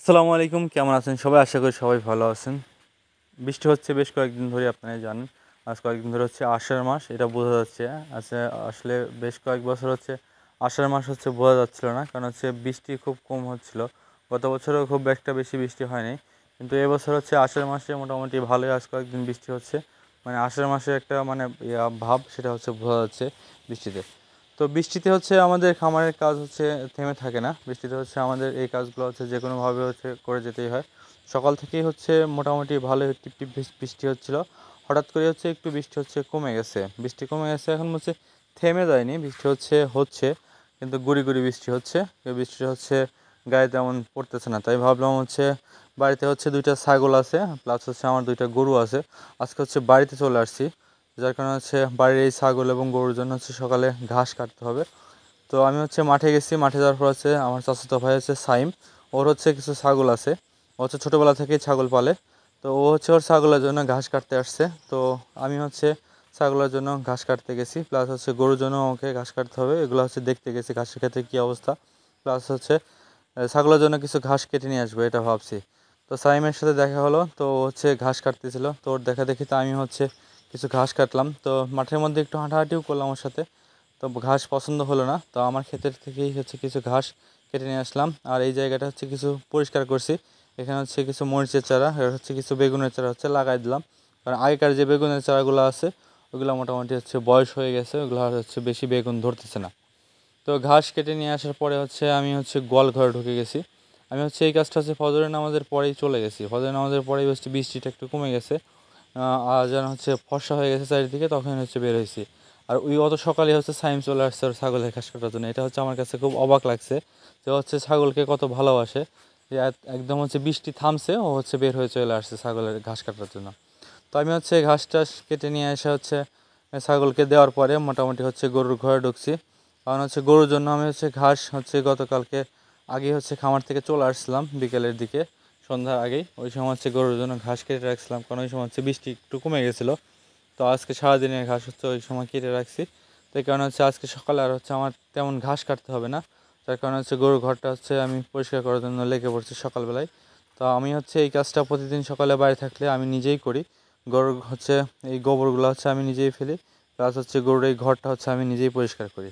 আসসালামু আলাইকুম, কেমন আছেন সবাই? আশা করি সবাই ভালো আছেন। বৃষ্টি হচ্ছে বেশ কয়েকদিন ধরে, আপনারা জানেন। আজ কয়েকদিন ধরে হচ্ছে আষাঢ় মাস, এটা বোঝা যাচ্ছে। আচ্ছা, আসলে বেশ কয়েক বছর হচ্ছে আষাঢ় মাস হচ্ছে বোঝা যাচ্ছিল না, কারণ হচ্ছে বৃষ্টি খুব কম হচ্ছিল। গত বছরও খুব একটা বেশি বৃষ্টি হয়নি, কিন্তু এবছর হচ্ছে আষাঢ় মাসে মোটামুটি ভালোই আজ কয়েকদিন বৃষ্টি হচ্ছে। মানে আষাঢ় মাসে একটা মানে ভাব, সেটা হচ্ছে বোঝা যাচ্ছে বৃষ্টিতে। তো বৃষ্টিতে হচ্ছে আমাদের খামারের কাজ হচ্ছে থেমে থাকে না। বৃষ্টিতে হচ্ছে আমাদের এই কাজগুলো হচ্ছে যে কোনোভাবে হচ্ছে করে যেতেই হয়। সকাল থেকেই হচ্ছে মোটামুটি ভালোই টিপ টিপ বৃষ্টি হচ্ছিল। হঠাৎ করে হচ্ছে একটু বৃষ্টি হচ্ছে কমে গেছে, বৃষ্টি কমে গেছে, এখন হচ্ছে থেমে যায়নি, বৃষ্টি হচ্ছে কিন্তু গুড়ি গুড়ি বৃষ্টি হচ্ছে। বৃষ্টি হচ্ছে গায়ে তেমন পড়তেছে না, তাই ভাবলাম হচ্ছে বাড়িতে হচ্ছে দুইটা ছাগল আছে, প্লাস হচ্ছে আমার দুইটা গরু আছে। আজকে হচ্ছে বাড়িতে চলে আসছি, যার কারণে হচ্ছে বাড়ির এই ছাগল এবং গরুর জন্য হচ্ছে সকালে ঘাস কাটতে হবে। তো আমি হচ্ছে মাঠে গেছি, মাঠে যাওয়ার পর হচ্ছে আমার চাচাতো ভাই হচ্ছে সাইম, ওর হচ্ছে কিছু ছাগল আছে। ও হচ্ছে ছোটোবেলা থেকেই ছাগল পালে। তো ও হচ্ছে ওর ছাগলের জন্য ঘাস কাটতে আসছে। তো আমি হচ্ছে ছাগলের জন্য ঘাস কাটতে গেছি, প্লাস হচ্ছে গরুর জন্য ওকে ঘাস কাটতে হবে, এগুলো হচ্ছে দেখতে গেছি ঘাসের ক্ষেত্রে কী অবস্থা। প্লাস হচ্ছে ছাগলের জন্য কিছু ঘাস কেটে নিয়ে আসবো, এটা ভাবছি। তো সাইমের সাথে দেখা হলো, তো ও হচ্ছে ঘাস কাটতেছিল, তো ওর দেখা দেখি তো আমি হচ্ছে কিছু ঘাস কাটলাম। তো মাঠের মধ্যে একটু হাঁটাহাঁটিও করলাম ওর সাথে। তো ঘাস পছন্দ হলো না, তো আমার ক্ষেতের থেকেই হচ্ছে কিছু ঘাস কেটে নিয়ে আসলাম। আর এই জায়গাটা হচ্ছে কিছু পরিষ্কার করছি। এখানে হচ্ছে কিছু মরিচের চারা, আর হচ্ছে কিছু বেগুনের চারা হচ্ছে লাগাই দিলাম। কারণ আগেকার যে বেগুনের চারাগুলো আছে ওগুলো মোটামুটি হচ্ছে বয়স হয়ে গেছে, ওগুলো আর হচ্ছে বেশি বেগুন ধরতেছে না। তো ঘাস কেটে নিয়ে আসার পরে হচ্ছে আমি হচ্ছে গোয়াল ঘরে ঢুকে গেছি। আমি হচ্ছে এই কাজটা হচ্ছে ফজরের নামাজের পরেই চলে গেছি, ফজরের নামাজের পরেই হচ্ছে বৃষ্টিটা একটু কমে গেছে। আর যেন হচ্ছে ফর্সা হয়ে গেছে চারিদিকে, তখন হচ্ছে বের হয়েছি। আর ওই অত সকালে হচ্ছে সাইম চলে আসছে ওর ছাগলের ঘাস কাটার জন্য। এটা হচ্ছে আমার কাছে খুব অবাক লাগছে যে হচ্ছে ছাগলকে কত ভালোবাসে, যে একদম হচ্ছে বৃষ্টি থামছে ও হচ্ছে বের হয়ে চলে আসছে ছাগলের ঘাস কাটার জন্য। তো আমি হচ্ছে ঘাস টাস কেটে নিয়ে এসে হচ্ছে ছাগলকে দেওয়ার পরে মোটামুটি হচ্ছে গরুর ঘরে ঢুকছি। কারণ হচ্ছে গরুর জন্য আমি হচ্ছে ঘাস হচ্ছে গতকালকে আগে হচ্ছে খামার থেকে চলে আসছিলাম বিকেলের দিকে, সন্ধ্যার আগেই। ওই সময় হচ্ছে গরুর জন্য ঘাস কেটে রাখছিলাম, কারণ ওই সময় হচ্ছে বৃষ্টি একটু কমে গেছিলো। তো আজকে সারাদিনের ঘাস হচ্ছে ওই সময় কেটে রাখছি। তো এই কারণে হচ্ছে আজকে সকালে আর হচ্ছে আমার তেমন ঘাস কাটতে হবে না। তার কারণে হচ্ছে গরুর ঘরটা হচ্ছে আমি পরিষ্কার করার জন্য লেগে পড়ছি সকালবেলায়। তো আমি হচ্ছে এই কাজটা প্রতিদিন সকালে বাইরে থাকলে আমি নিজেই করি। গরুর হচ্ছে এই গোবরগুলো হচ্ছে আমি নিজেই ফেলি, প্লাস হচ্ছে গরুর এই ঘরটা হচ্ছে আমি নিজেই পরিষ্কার করি।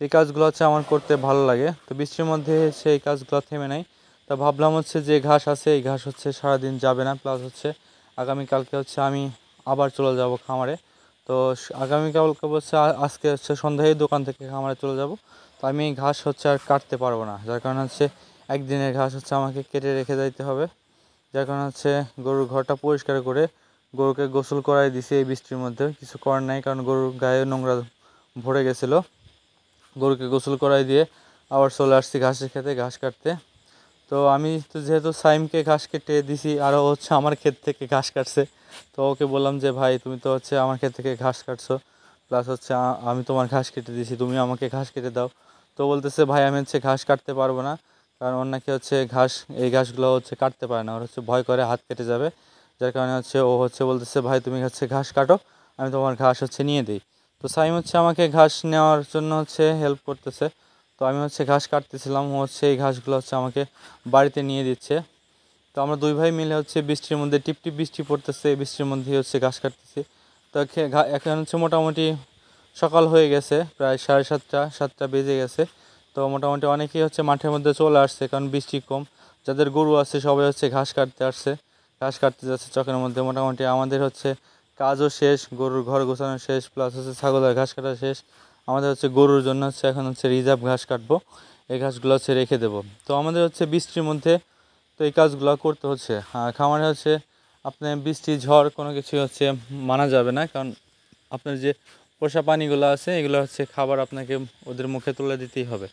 এই কাজগুলো হচ্ছে আমার করতে ভালো লাগে। তো বৃষ্টির মধ্যে হচ্ছে এই কাজগুলো থেমে নাই। তা ভাবলাম হচ্ছে যে ঘাস আছে এই ঘাস হচ্ছে সারাদিন যাবে না, প্লাস হচ্ছে আগামীকালকে হচ্ছে আমি আবার চলে যাব খামারে। তো আগামীকালকে হচ্ছে আজকে হচ্ছে সন্ধ্যায় দোকান থেকে খামারে চলে যাব। তো আমি এই ঘাস হচ্ছে আর কাটতে পারবো না, যার কারণে হচ্ছে একদিনের ঘাস হচ্ছে আমাকে কেটে রেখে যাইতে হবে। যার কারণে হচ্ছে গরুর ঘরটা পরিষ্কার করে গরুকে গোসল করাই দিছি এই বৃষ্টির মধ্যে। কিছু করার নাই, কারণ গরুর গায়ে নোংরা ভরে গেছিলো। গরুকে গোসল করাই দিয়ে আবার চলে আসছি ঘাসের খেতে ঘাস কাটতে। তো আমি তো যেহেতু সাইমকে ঘাস কেটে দিছি, আরও হচ্ছে আমার ক্ষেত থেকে ঘাস কাটছে। তো ওকে বললাম যে ভাই তুমি তো হচ্ছে আমার ক্ষেত থেকে ঘাস কাটছো, প্লাস হচ্ছে আমি তোমার ঘাস কেটে দিছি, তুমি আমাকে ঘাস কেটে দাও। তো বলতেছে ভাই আমি হচ্ছে ঘাস কাটতে পারবো না, কারণ ওর নাকি হচ্ছে এই ঘাসগুলো হচ্ছে কাটতে পারে না, ওর হচ্ছে ভয় করে হাত কেটে যাবে। যার কারণে হচ্ছে ও হচ্ছে বলতেছে ভাই তুমি হচ্ছে ঘাস কাটো, আমি তোমার ঘাস হচ্ছে নিয়ে দিই। তো সাইম হচ্ছে আমাকে ঘাস নেওয়ার জন্য হচ্ছে হেল্প করতেছে। তো আমি হচ্ছে ঘাস কাটতেছিলাম, ও হচ্ছে এই ঘাসগুলো হচ্ছে আমাকে বাড়িতে নিয়ে দিচ্ছে। তো আমরা দুই ভাই মিলে হচ্ছে বৃষ্টির মধ্যে টিপ টিপ বৃষ্টি পড়তেছে, এই বৃষ্টির মধ্যেই হচ্ছে ঘাস কাটতেছি। তো এখন হচ্ছে মোটামুটি সকাল হয়ে গেছে, প্রায় 7:30 বেজে গেছে। তো মোটামুটি অনেকেই হচ্ছে মাঠের মধ্যে চলে আসছে, কারণ বৃষ্টি কম। যাদের গরু আছে সবাই হচ্ছে ঘাস কাটতে আসছে, ঘাস কাটতে যাচ্ছে চকের মধ্যে। মোটামুটি আমাদের হচ্ছে কাজও শেষ, গরুর ঘর গোছানো শেষ, প্লাস হচ্ছে ছাগলের ঘাস কাটা শেষ। আমাদের হচ্ছে গরুর জন্য হচ্ছে এখন হচ্ছে রিজার্ভ ঘাস কাটবো, এই ঘাসগুলো হচ্ছে রেখে দেবো। তো আমাদের হচ্ছে বৃষ্টির মধ্যে তো এই কাজগুলো করতে হচ্ছে। আর খামারে হচ্ছে আপনার বৃষ্টি ঝড় কোনো কিছু হচ্ছে মানা যাবে না, কারণ আপনার যে পোষা প্রাণীগুলো আছে এগুলো হচ্ছে খাবার আপনাকে ওদের মুখে তুলে দিতেই হবে।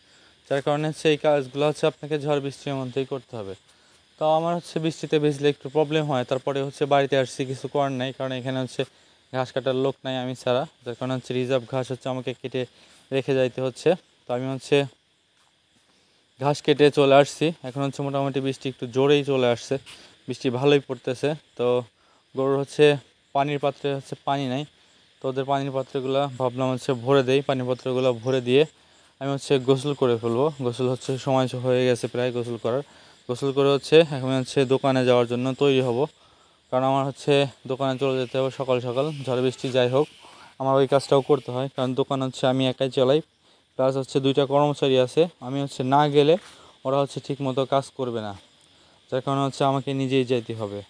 যার কারণে হচ্ছে এই কাজগুলো হচ্ছে আপনাকে ঝড় বৃষ্টির মধ্যেই করতে হবে। তো আমার হচ্ছে বৃষ্টিতে ভিজলে একটু প্রবলেম হয়, তারপরে হচ্ছে বাড়িতে আসছি, কিছু করার নাই, কারণ এখানে হচ্ছে ঘাস কাটার লোক নাই আমি ছাড়া। যার কারণে হচ্ছে রিজার্ভ ঘাস হচ্ছে আমাকে কেটে রেখে যাইতে হচ্ছে। তো আমি হচ্ছে ঘাস কেটে চলে আসছি। এখন হচ্ছে মোটামুটি বৃষ্টি একটু জোরেই চলে আসছে, বৃষ্টি ভালোই পড়তেছে। তো গরুর হচ্ছে পানির পাত্রে হচ্ছে পানি নাই, তো ওদের পানির পাত্রগুলো ভাবলাম হচ্ছে ভরে দেই, পানির পাত্রগুলো ভরে দিয়ে আমি হচ্ছে গোসল করে ফেলবো। গোসল হচ্ছে সময় হয়ে গেছে প্রায় গোসল করার। গোসল করে হচ্ছে এখন হচ্ছে দোকানে যাওয়ার জন্য তৈরি হব, কারণ আমার হচ্ছে দোকানে চলে যেতে হবে সকাল সকাল, ঝড় বৃষ্টি যাই হোক আমার ওই কাজটাও করতে হয়, কারণ দোকান হচ্ছে আমি একাই চালাই, প্লাস হচ্ছে 2টা কর্মচারী আছে, আমি হচ্ছে না গেলে ওরা হচ্ছে ঠিক মতো কাজ করবে না, যার কারণে হচ্ছে আমাকে নিজেই যেতে হবে।